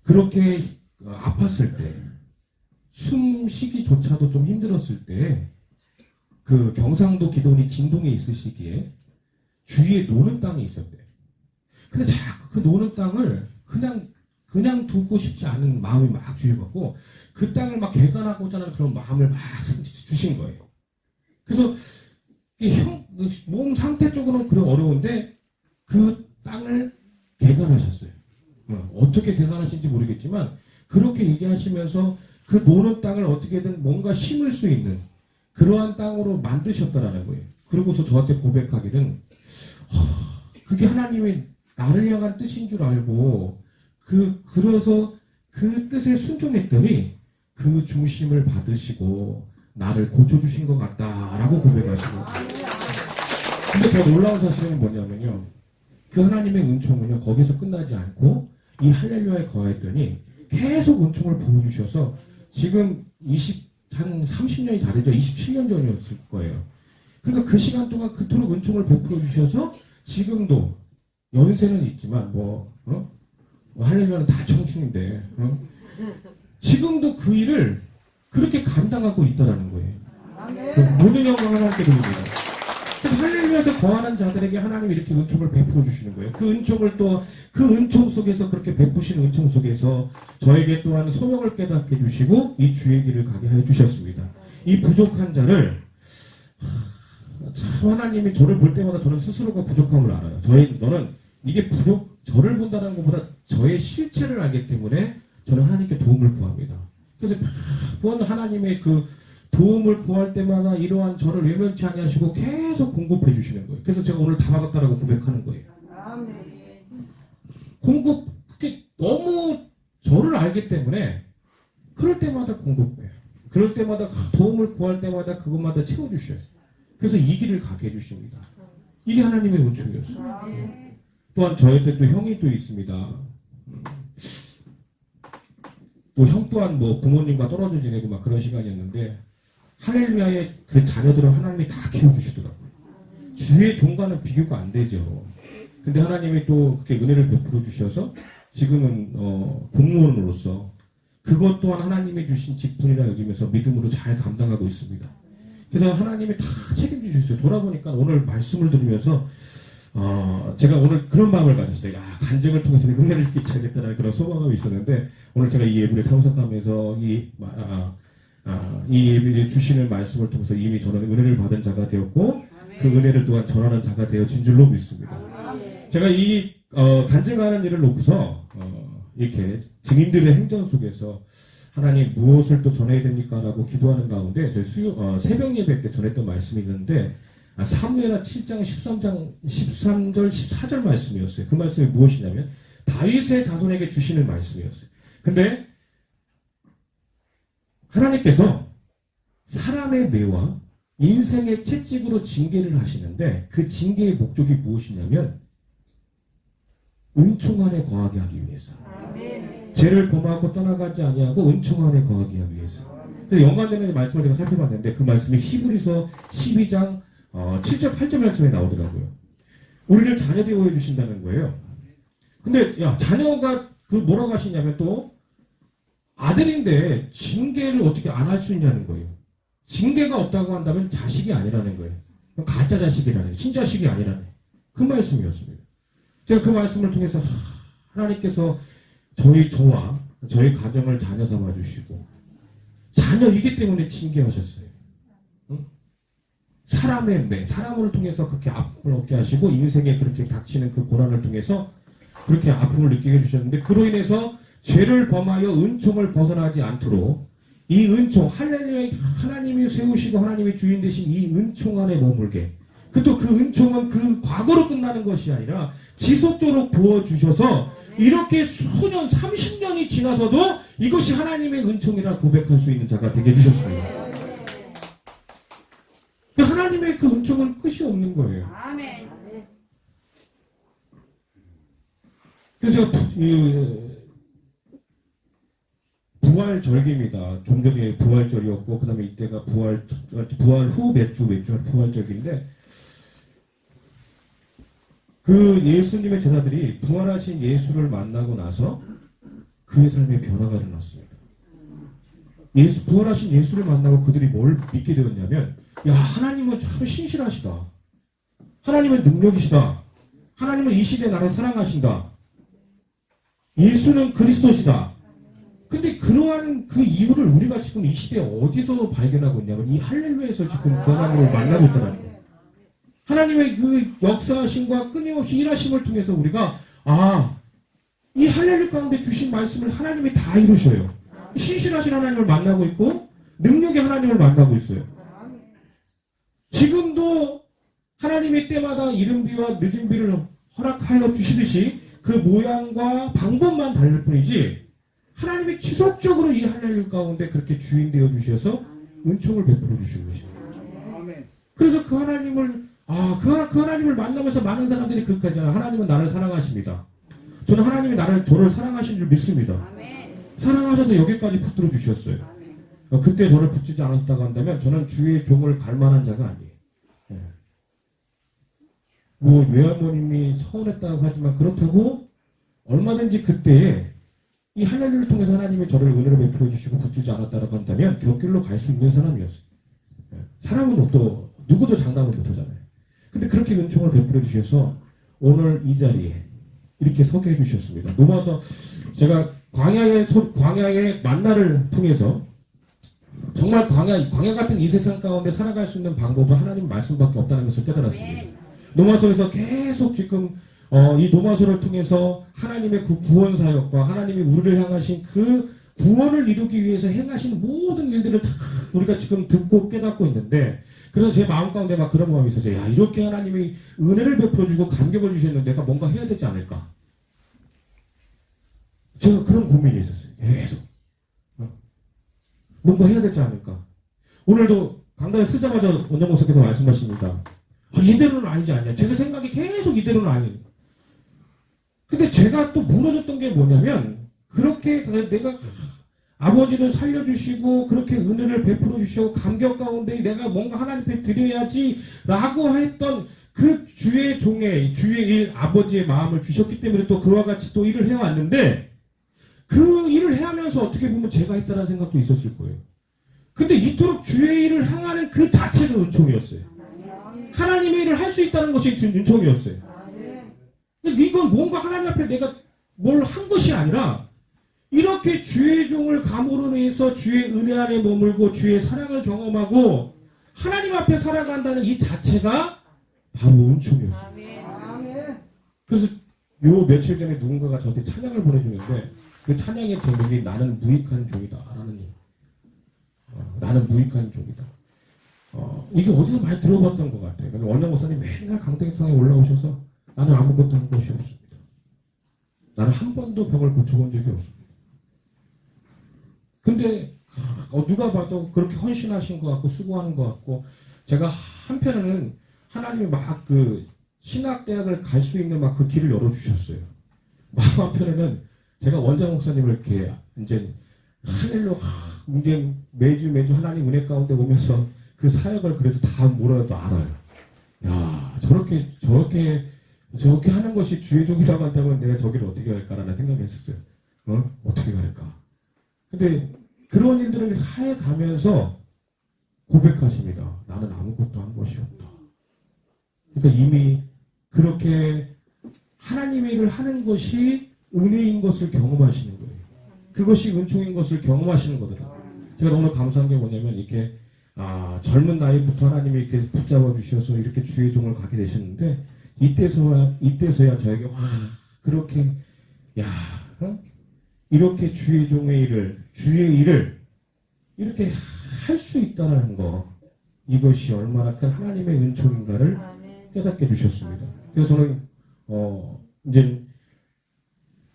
그렇게 아팠을 때 숨 쉬기조차도 좀 힘들었을 때 그 경상도 기도원이 진동에 있으시기에 주위에 노는 땅이 있었대요. 근데 자꾸 그 노는 땅을 그냥 두고 싶지 않은 마음이 막 주셔갖고 그 땅을 막 개간하고자 하는 그런 마음을 막 주신 거예요. 그래서 몸 상태 쪽으로는 그래 어려운데 그 땅을 개간하셨어요. 어떻게 개간하신지 모르겠지만 그렇게 얘기하시면서 그 노는 땅을 어떻게든 뭔가 심을 수 있는 그러한 땅으로 만드셨다라는 거예요. 그러고서 저한테 고백하기는 그게 하나님의 나를 향한 뜻인 줄 알고 그래서 그 뜻에 순종했더니 그 중심을 받으시고 나를 고쳐주신 것 같다라고 고백하시고 근데 더 놀라운 사실은 뭐냐면요. 그 하나님의 은총은요. 거기서 끝나지 않고 이 할렐루야에 거했더니 계속 은총을 부어주셔서 지금 한 30년이 다르죠. 27년 전이었을 거예요. 그러니까 그 시간 동안 그토록 은총을 베풀어 주셔서 지금도 연세는 있지만 할렐루야는 다 청춘인데 지금도 그 일을 그렇게 감당하고 있다라는 거예요. 모든 영광을 하나님께 드립니다. 그래서 할렐루야에서 거하는 자들에게 하나님이 이렇게 은총을 베풀어 주시는 거예요. 그 은총을 또 그 은총 속에서 그렇게 베푸신 은총 속에서 저에게 또한 소명을 깨닫게 해주시고 이 주의 길을 가게 해주셨습니다. 이 부족한 자를 참 하나님이 저를 볼 때마다 저는 스스로가 부족함을 알아요. 너는 이게 저를 본다는 것보다 저의 실체를 알기 때문에 저는 하나님께 도움을 구합니다. 그래서 매번 하나님의 그 도움을 구할 때마다 이러한 저를 외면치 아니하시고 계속 공급해 주시는 거예요. 그래서 제가 오늘 다 받았다라고 고백하는 거예요. 그게 너무 저를 알기 때문에 그럴 때마다 공급해요. 그럴 때마다 도움을 구할 때마다 그것마다 채워주셔요. 그래서 이 길을 가게 해주십니다. 이게 하나님의 은총이었어요. 또한 저한테 또 형이 또 있습니다. 또 형 또한 부모님과 떨어져 지내고 막 그런 시간이었는데 할렐루야의 그 자녀들은 하나님이 다 키워주시더라고요. 주의 종과는 비교가 안 되죠. 근데 하나님이 또 그렇게 은혜를 베풀어 주셔서 지금은 공무원으로서 그것 또한 하나님이 주신 직분이라 여기면서 믿음으로 잘 감당하고 있습니다. 그래서 하나님이 다 책임지셨어요. 돌아보니까 오늘 말씀을 들으면서 제가 오늘 그런 마음을 가졌어요. 간증을 통해서 은혜를 끼쳐야겠다는 그런 소망이 있었는데 오늘 제가 이 예배를 참석하면서 이 예배를 주시는 말씀을 통해서 이미 저는 은혜를 받은 자가 되었고 그 은혜를 또한 전하는 자가 되어진 줄로 믿습니다. 제가 이 간증하는 일을 놓고서 이렇게 증인들의 행전 속에서 하나님 무엇을 또 전해야 됩니까? 라고 기도하는 가운데 저희 새벽 예배 때 전했던 말씀이 있는데 사무엘하 7장 13절 14절 말씀이었어요. 그 말씀이 무엇이냐면 다윗의 자손에게 주시는 말씀이었어요. 근데 하나님께서 사람의 뇌와 인생의 채찍으로 징계를 하시는데 그 징계의 목적이 무엇이냐면 은총 안에 거하게 하기 위해서. 죄를 범하고 떠나가지 아니하고 은총 안에 거하게 하기 위해서. 그래서 연관되는 말씀을 제가 살펴봤는데 그 말씀이 히브리서 12장 7절 8절 말씀에 나오더라고요. 우리를 자녀 되어 주신다는 거예요. 근데 자녀가 뭐라고 하시냐면 또 아들인데 징계를 어떻게 안 할 수 있냐는 거예요. 징계가 없다고 한다면 자식이 아니라는 거예요. 가짜 자식이라는 거예요. 친자식이 아니라는 거예요. 그 말씀이었습니다. 제가 그 말씀을 통해서 하나님께서 저와 저희 가정을 자녀 삼아 주시고 자녀이기 때문에 징계하셨어요. 사람을 통해서 그렇게 아픔을 얻게 하시고 인생에 그렇게 닥치는 그 고난을 통해서 그렇게 아픔을 느끼게 해주셨는데 그로 인해서 죄를 범하여 은총을 벗어나지 않도록 이 은총 할렐루야 하나님이 세우시고 하나님이 주인 되신 이 은총 안에 머물게 또 그 은총은 그 과거로 끝나는 것이 아니라 지속적으로 부어주셔서 이렇게 수년 30년이 지나서도 이것이 하나님의 은총이라 고백할 수 있는 자가 되게 해주셨습니다. 하나님의 그 은총은 끝이 없는 거예요. 아멘. 그래서 제가 부활절기입니다. 좀 전에 부활절이었고 그 다음에 이때가 부활 후 몇주 부활절기인데 그 예수님의 제자들이 부활하신 예수를 만나고 나서 그의 삶에 변화가 일어났습니다. 부활하신 예수를 만나고 그들이 뭘 믿게 되었냐면 하나님은 참 신실하시다. 하나님은 능력이시다. 하나님은 이 시대에 나를 사랑하신다. 예수는 그리스도시다. 근데 그러한 그 이유를 우리가 지금 이 시대에 어디서 발견하고 있냐면 이 할렐루야에서 지금 그 하나님을 만나고 있다는 거예요. 하나님의 그 역사하심과 끊임없이 일하심을 통해서 우리가 이 할렐루야 가운데 주신 말씀을 하나님이 다 이루셔요. 신실하신 하나님을 만나고 있고 능력의 하나님을 만나고 있어요. 지금도 하나님의 때마다 이른비와 늦은비를 허락하여 주시듯이 그 모양과 방법만 다를 뿐이지 하나님이 지속적으로 이 할렐루야 가운데 그렇게 주인 되어 주셔서 은총을 베풀어 주시는 것입니다. 그래서 그 하나님을 그 하나님을 만나면서 많은 사람들이 그렇게 하잖아요. 하나님은 나를 사랑하십니다. 저는 하나님이 저를 사랑하신 줄 믿습니다. 사랑하셔서 여기까지 붙들어 주셨어요. 그때 저를 붙이지 않았다고 한다면 저는 주의 종을 갈 만한 자가 아니에요. 뭐 외할머님이 서운했다고 하지만 그렇다고 얼마든지 그때에 이 할렐루야를 통해서 하나님이 저를 은혜로 베풀어 주시고 붙들지 않았다라고 한다면 곁길로 갈 수 있는 사람이었어요. 사람은 또 누구도 장담을 못하잖아요. 근데 그렇게 은총을 베풀어 주셔서 오늘 이 자리에 이렇게 서게 해주셨습니다. 넘어서 제가 광야의 만나를 통해서 정말 광야 같은 이 세상 가운데 살아갈 수 있는 방법은 하나님 말씀밖에 없다는 것을 깨달았습니다. 노마서에서 계속 지금 이 노마서를 통해서 하나님의 그 구원 사역과 하나님이 우리를 향하신 그 구원을 이루기 위해서 행하신 모든 일들을 다 우리가 지금 듣고 깨닫고 있는데, 그래서 제 마음 가운데 막 그런 마음이 있었어요. 야, 이렇게 하나님이 은혜를 베풀어주고 감격을 주셨는데 내가 뭔가 해야 되지 않을까? 제가 그런 고민이 있었어요. 계속. 뭔가 해야 되지 않을까? 오늘도 강단에 쓰자마자 원장 목사께서 말씀하십니다. 이대로는 아니지 않냐. 제가 생각이 계속 이대로는 아니에요. 근데 제가 또 무너졌던 게 뭐냐면, 그렇게 내가 아버지를 살려주시고 그렇게 은혜를 베풀어 주시고 감격 가운데 내가 뭔가 하나님 앞에 드려야지 라고 했던 그 주의 일 아버지의 마음을 주셨기 때문에 또 그와 같이 또 일을 해왔는데, 그 일을 해하면서 어떻게 보면 제가 했다는 생각도 있었을 거예요. 근데 이토록 주의 일을 향하는 그 자체가 은총이었어요. 하나님의 일을 할 수 있다는 것이 은총이었어요. 이건 뭔가 하나님 앞에 내가 뭘 한 것이 아니라 이렇게 주의 종을 감으로 인해서 주의 은혜 안에 머물고 주의 사랑을 경험하고 하나님 앞에 살아간다는 이 자체가 바로 은총이었어요. 그래서 요 며칠 전에 누군가가 저한테 찬양을 보내주는데, 그 찬양의 제목이 나는 무익한 종이다 라는 나는 무익한 종이다. 이게 어디서 많이 들어봤던 것 같아요. 원장 목사님 맨날 강대상에 올라오셔서 나는 아무것도 한 것이 없습니다. 나는 한 번도 병을 고쳐본 적이 없습니다. 근데 누가 봐도 그렇게 헌신하신 것 같고 수고하는 것 같고, 제가 한편에는 하나님이 막 그 신학대학을 갈 수 있는 막 그 길을 열어주셨어요. 마음 한편에는 제가 원장 목사님을 이렇게 이제 할렐루야 이제 매주 하나님 은혜 가운데 오면서 그 사역을 그래도 다 뭐라도 알아요. 야, 저렇게 하는 것이 주의 종이라고 한다면 내가 저기를 어떻게 갈까라는 생각이 했었어요. 어떻게 갈까? 근데 그런 일들을 해가면서 고백하십니다. 나는 아무것도 한 것이 없다. 그러니까 이미 그렇게 하나님의 일을 하는 것이 은혜인 것을 경험하시는 거예요. 그것이 은총인 것을 경험하시는 거더라고요. 제가 너무 감사한 게 뭐냐면, 이렇게 젊은 나이부터 하나님이 이렇게 붙잡아 주셔서 이렇게 주의 종을 가게 되셨는데, 이때서야 저에게 그렇게 이렇게 주의 일을 이렇게 할 수 있다는 거, 이것이 얼마나 큰 하나님의 은총인가를 깨닫게 해주셨습니다. 그래서 저는 이제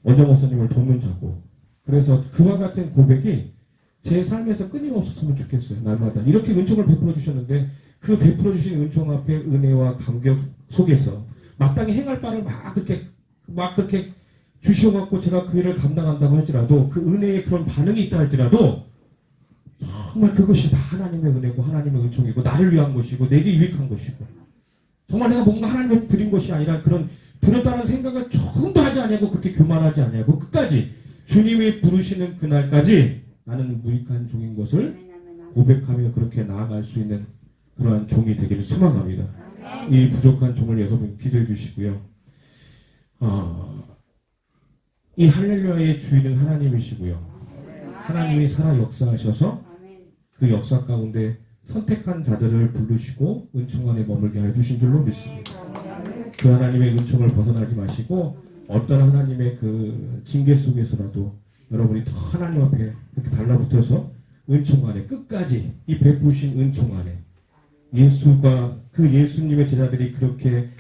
원장 목사님을 돕는 자고, 그래서 그와 같은 고백이 제 삶에서 끊임없었으면 좋겠어요. 날마다 이렇게 은총을 베풀어 주셨는데, 그 베풀어 주신 은총 앞에 은혜와 감격 속에서 마땅히 행할 바를 막 그렇게 주셔갖고 제가 그 일을 감당한다고 할지라도, 그 은혜에 그런 반응이 있다 할지라도 정말 그것이 다 하나님의 은혜고 하나님의 은총이고 나를 위한 것이고 내게 유익한 것이고, 정말 내가 뭔가 하나님께 드린 것이 아니라 그런 드렸다는 생각을 조금도 하지 않냐고, 그렇게 교만하지 않냐고, 끝까지 주님이 부르시는 그날까지 나는 무익한 종인 것을 고백하며 그렇게 나아갈 수 있는 그러한 종이 되기를 소망합니다. 이 부족한 종을 위해서 기도해 주시고요. 이 할렐루야의 주인은 하나님이시고요. 하나님이 살아 역사하셔서 그 역사 가운데 선택한 자들을 부르시고 은총 안에 머물게 해주신 줄로 믿습니다. 그 하나님의 은총을 벗어나지 마시고 어떤 하나님의 그 징계 속에서라도 여러분이 더 하나님 앞에 그렇게 달라붙어서 은총 안에 끝까지 이 베푸신 은총 안에 예수가 그 예수님의 제자들이 그렇게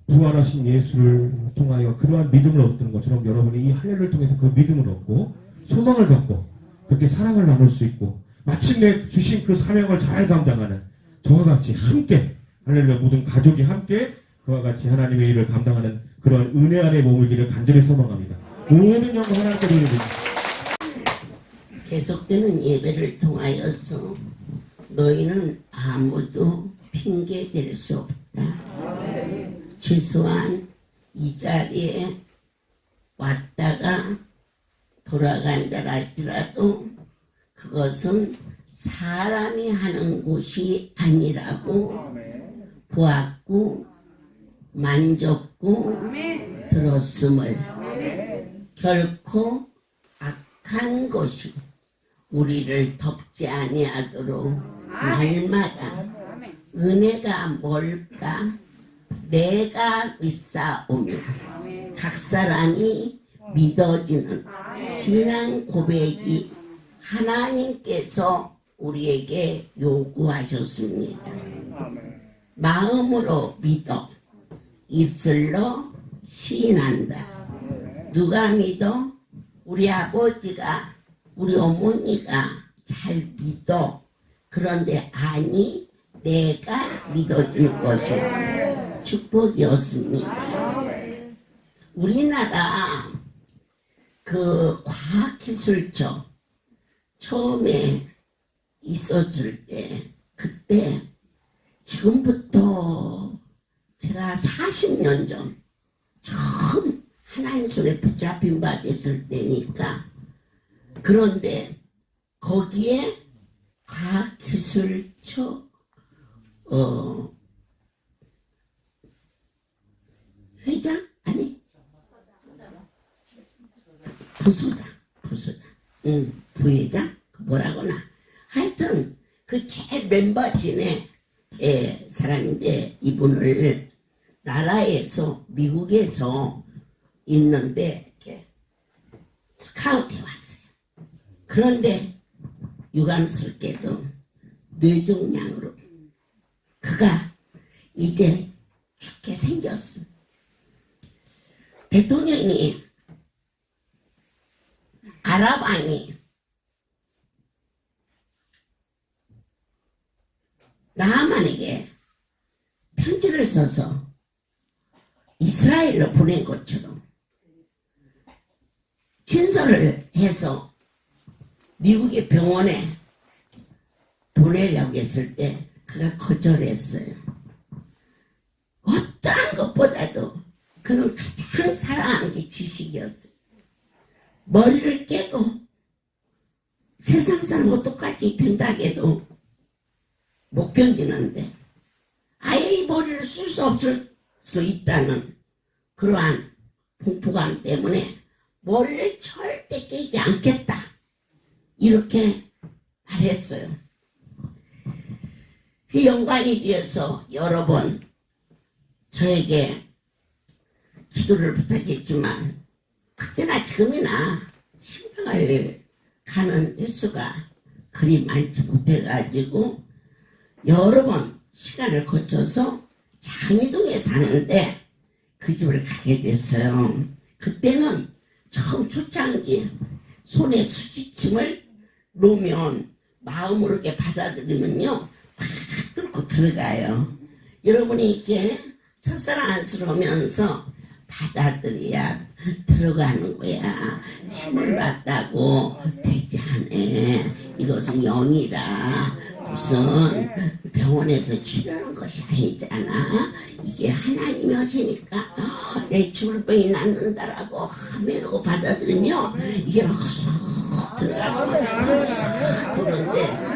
부활하신 예수를 통하여 그러한 믿음을 얻었던 것처럼 여러분이 이 할례를 통해서 그 믿음을 얻고 소망을 갖고 그렇게 사랑을 나눌 수 있고 마침내 주신 그 사명을 잘 감당하는 저와 같이 함께 할렐루야 모든 가족이 함께 그와 같이 하나님의 일을 감당하는 그런 은혜 안에 머물기를 간절히 소망합니다. 모든 영광 하나님께 돌려드립니다. 계속되는 예배를 통하여서 너희는 아무도 핑계 댈 수 없다. 최소한 이 자리에 왔다가 돌아간 자랄지라도 그것은 사람이 하는 곳이 아니라고 아멘. 보았고 만졌고 들었음을 결코 악한 것이 우리를 덮지 아니하도록 날마다 은혜가 뭘까 내가 믿사오며 각 사람이 믿어지는 신앙 고백이 하나님께서 우리에게 요구하셨습니다. 아멘. 마음으로 믿어 입술로 시인한다. 누가 믿어? 우리 아버지가 우리 어머니가 잘 믿어. 그런데 아니 내가 믿어주는 것이 축복이었습니다. 우리나라 그 과학기술청 처음에 있었을 때 그때 지금부터 제가 40년 전 처음 하나님 손에 붙잡힌 바 됐을 때니까 그런데 거기에 과학기술청 회장? 아니 부소장 부회장? 뭐라거나 하여튼 그 제일 멤버진의 사람인데 이분을 나라에서 미국에서 있는데 이렇게 스카우트해 왔어요. 그런데 유감스럽게도 뇌종양으로 그가 이제 죽게 생겼어. 대통령이 아랍왕이 나하만에게 편지를 써서 이스라엘로 보낸 것처럼 친서를 해서 미국의 병원에 보내려고 했을 때 그가 거절했어요. 어떠한 것보다도 그는 가장 사랑하는 게 지식이었어요. 머리를 깨고 세상 사람과 똑같이 된다고 해도 못 견디는데 아예 이 머리를 쓸 수 없을 수 있다는 그러한 공포감 때문에 머리를 절대 깨지 않겠다 이렇게 말했어요. 그 영광이 되어서 여러 번 저에게 기도를 부탁했지만 그때나 지금이나 신방을 가는 횟수가 그리 많지 못해가지고 여러 번 시간을 거쳐서 장위동에 사는데 그 집을 가게 됐어요. 그때는 처음 초창기 손에 수지침을 놓으면 마음으로 이렇게 받아들이면요 막 뚫고 들어가요. 여러분이 이렇게 첫사랑 안쓰러우면서 받아들여야 들어가는 거야. 침을 받다고 되지 않아. 이것은 영이라 무슨 병원에서 치료하는 것이 아니잖아. 이게 하나님이 하시니까 내 죽을 병이 낫는다라고 하면하고 받아들이며 이게 막 쏙 들어가서 싹 도는데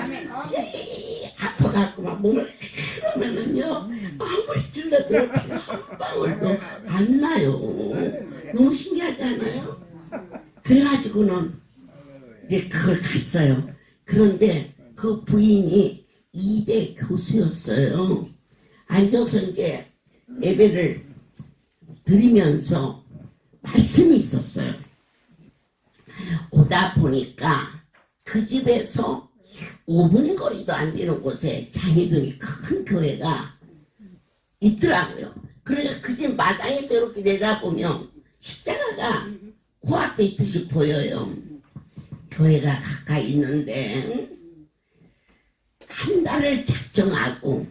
아파갖고 막 몸을 그러면은요 아무리 찔러도 한 방울도 안 나요. 너무 신기하지 않아요? 그래가지고는 이제 그걸 갔어요. 그런데 그 부인이 2대 교수였어요. 앉아서 이제 예배를 드리면서 말씀이 있었어요. 오다 보니까 그 집에서 5분 거리도 안 되는 곳에 장희동이 큰 교회가 있더라고요. 그러니까 그 집 마당에서 이렇게 내다보면 십자가가 코앞에 있듯이 보여요. 교회가 가까이 있는데 한 달을 작정하고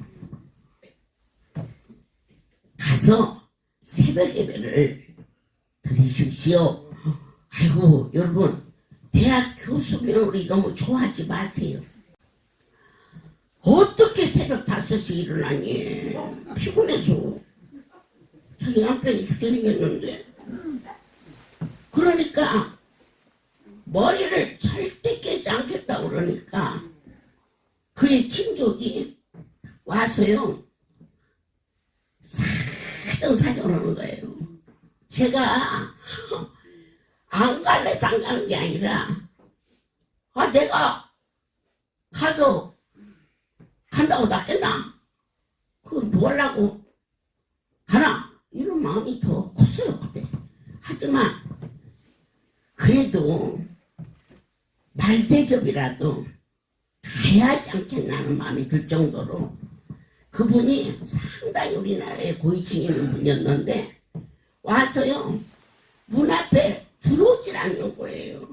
가서 새벽 예배를 드리십시오. 아이고 여러분 대학 교수면 우리 너무 좋아하지 마세요. 어떻게 새벽 5시 일어나니? 피곤해서. 자기 남편이 죽게 생겼는데. 그러니까 머리를 절대 깨지 않겠다고 그러니까 그의 친족이 와서요 사정사정 하는 거예요. 제가 안 갈래서 안 가는 게 아니라 내가 가서 간다고 낫겠나? 그걸 뭐 하려고 가나? 이런 마음이 더 컸어요 그때. 하지만 그래도 말대접이라도 해야지 않겠나는 마음이 들 정도로 그분이 상당히 우리나라에 고위층 있는 분이었는데 와서요 문 앞에 들어오질 않는 거예요.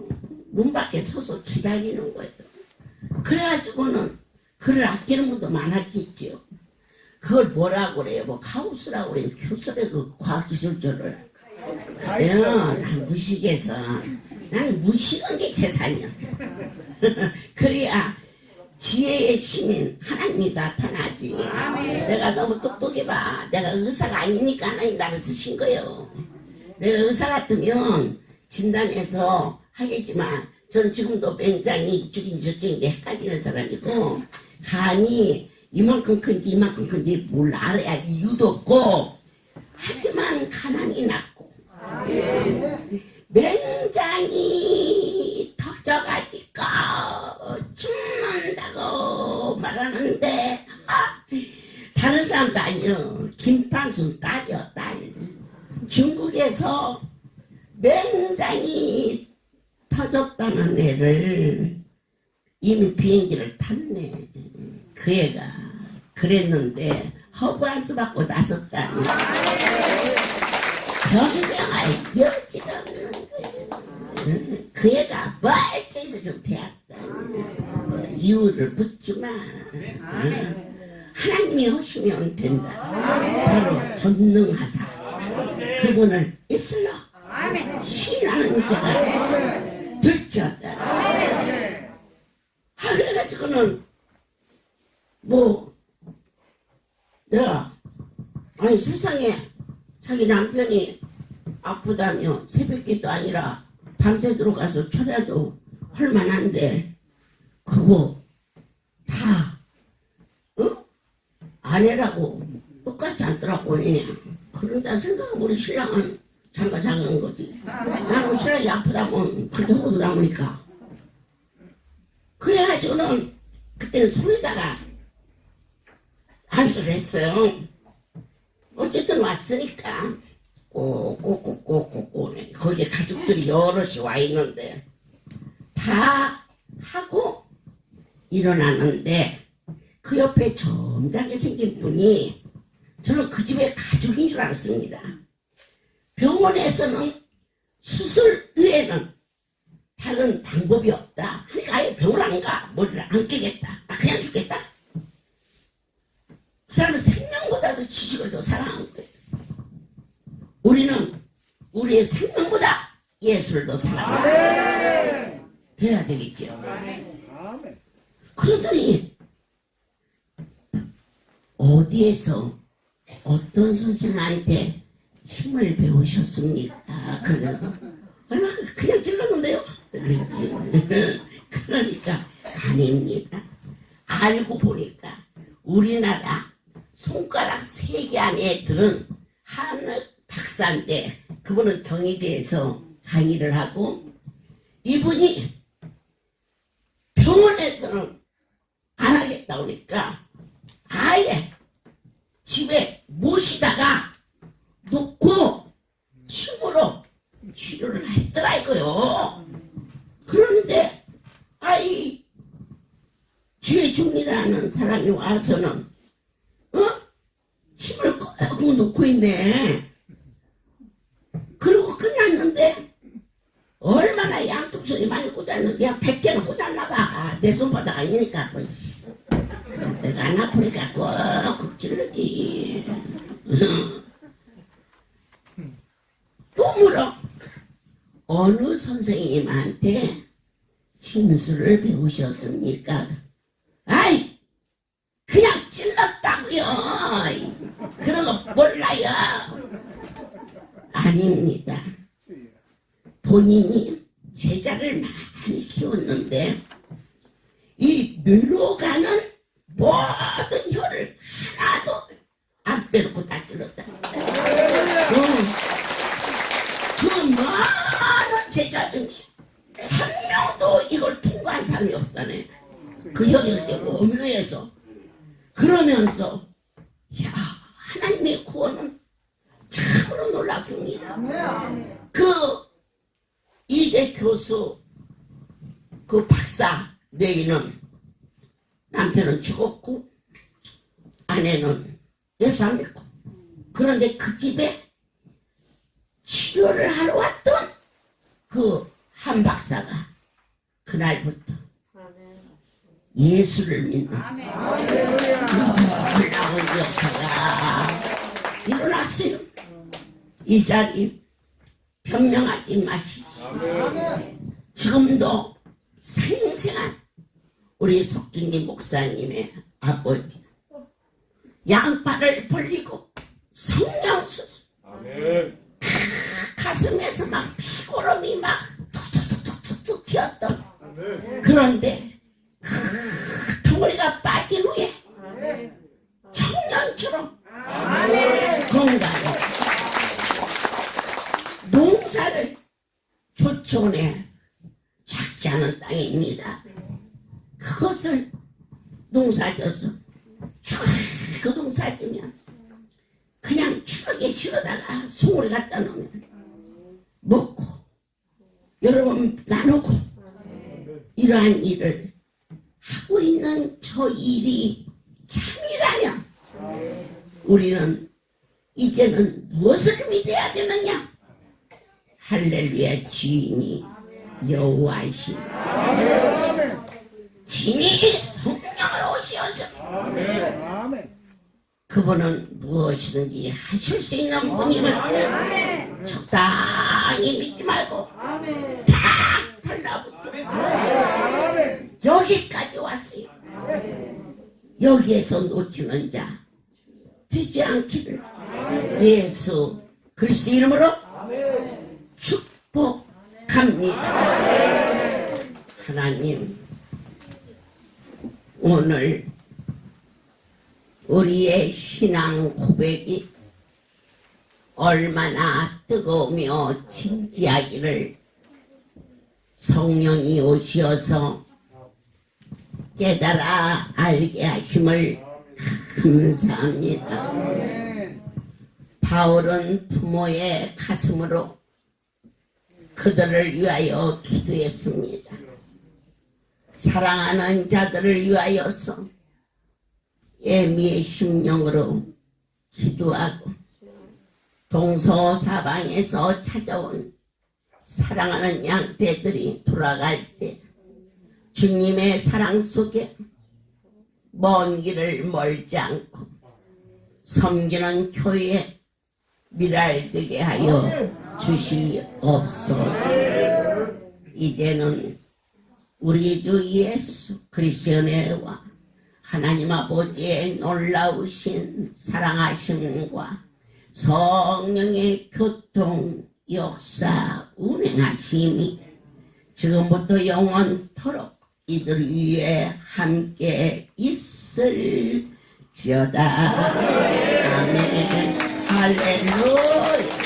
문 밖에 서서 기다리는 거예요. 그래가지고는 그를 아끼는 분도 많았겠죠. 그걸 뭐라고 그래요? 뭐 카우스라고 그래요. 교설의 그 과학기술조를. 난 무식해서 난 무식한 게 재산이야. 그래야 지혜의 신인 하나님이 나타나지. 내가 너무 똑똑해봐. 내가 의사가 아니니까 하나님 나를 쓰신 거예요. 내가 의사 같으면 진단해서 하겠지만 저는 지금도 맹장이 이쪽인지 저쪽인지 헷갈리는 사람이고 간이 이만큼 큰지 이만큼 큰지 몰라. 알아야 이유도 없고 하지만 가난이 났고 맹장이 터져가지고 죽는다고 말하는데 다른 사람도 아니요. 김판순 딸이요 딸. 중국에서 맹장이 터졌다는 애를 이미 비행기를 탔네. 그 애가 그랬는데 허브한 수 받고 나섰다니 변명할 여지가 없는 거예요. 그 애가 멀쩡해서 좀 되었다니 이유를 묻지만 하나님이 하시면 된다. 바로 전능하사 그분을 입술로 신하는 자가 들지었다. 그래가지고는 내가 아니 세상에 자기 남편이 아프다며 새벽기도 아니라 밤새도록 가서 철야도 할만한데 그거 다 아내라고 똑같지 않더라고. 그러다 생각하면 우리 신랑은 장가 장가는 거지. 나는 신랑이 아프다면 그렇게 호도 남으니까. 그래가지고는 그때는 손에다가 안수를 했어요. 어쨌든 왔으니까 꼬꼬꼬꼬꼬꼬 거기에 가족들이 여럿이 와 있는데 다 하고 일어나는데 그 옆에 점잖게 생긴 분이 저는 그 집의 가족인 줄 알았습니다. 병원에서는 수술 외에는 다른 방법이 없다. 그러니까 아예 병원 안 가. 머리를 안 깨겠다. 그냥 죽겠다. 그 사람은 생명보다도 지식을 더 사랑한 거예요. 우리는 우리의 생명보다 예수를 더 사랑해야 돼야 되겠죠. 그러더니 어디에서 어떤 선생한테 힘을 배우셨습니까? 그래서 나 그냥 찔렀는데요. 그랬지. 그러니까 아닙니다. 알고 보니까 우리나라 손가락 3개 안에 들은 한 박사인데 그분은 경희대에서 강의를 하고 이분이 병원에서는 안 하겠다 그러니까 아예 집에 모시다가 놓고 힘으로 치료를 했더라 이거요. 그러는데 주혜중이라는 사람이 와서는 힘을 꾹 놓고 있네. 그리고 끝났는데 얼마나 양쪽 손이 많이 꽂았는지 그냥 100개는 꽂았나 봐. 내 손바닥 아니니까 내가 안 아프니까 꾹꾹 찔러지. 또 물어. 어느 선생님한테 심술을 배우셨습니까? 아이 그냥 찔렀다고요. 그런 거 몰라요. 목사님입니다. 본인이 제자를 많이 키웠는데 이 뇌로 가는 모든 혀를 하나도 안 빼놓고 다 찔렀다. 그 많은 제자 중에 한 명도 이걸 통과한 사람이 없다네. 그 혀를 이렇게 오묘해서 그러면서 야, 하나님의 구원은 참으로 놀랐습니다. 그 이대 교수 그 박사 내기는 남편은 죽었고 아내는 예수 안 믿고 그런데 그 집에 치료를 하러 왔던 그 한 박사가 그날부터 예수를 믿는 놀라운 역사가 일어났어요. 이 자리 변명하지 마십시오. 지금도 생생한 우리 석준기 목사님의 아버지 양팔을 벌리고 성령 수술 가슴에서 막 피고름이 막 툭툭툭툭 튀었던 그런데 그 덩어리가 빠진 후에 청년처럼 건강해 농사를 조촌에 작지 않은 땅입니다. 그것을 농사져서 그 농사지면 그냥 추억에 실어다가 숭을 갖다 놓으면 먹고 여러분 나누고 이러한 일을 하고 있는 저 일이 참이라면 우리는 이제는 무엇을 믿어야 되느냐? 할렐루야 주인이 여호와이시니 진이 성령으로 오시어서 그분은 무엇이든지 하실 수 있는 분임을 적당히 믿지 말고 딱 달라붙어 여기까지 왔어요. 여기에서 놓치는 자 되지 않기를 예수 그리스도 이름으로 축복합니다. 하나님 오늘 우리의 신앙 고백이 얼마나 뜨거우며 진지하기를 성령이 오시어서 깨달아 알게 하심을 감사합니다. 바울은 부모의 가슴으로 그들을 위하여 기도했습니다. 사랑하는 자들을 위하여서 애미의 심령으로 기도하고 동서사방에서 찾아온 사랑하는 양떼들이 돌아갈 때 주님의 사랑 속에 먼 길을 멀지 않고 섬기는 교회에 미랄되게 하여 주시옵소서. 이제는 우리 주 예수 그리스도의 은혜와 하나님 아버지의 놀라우신 사랑하심과 성령의 교통 역사 운행하심이 지금부터 영원토록 이들 위에 함께 있을지어다. 아멘. 할렐루야.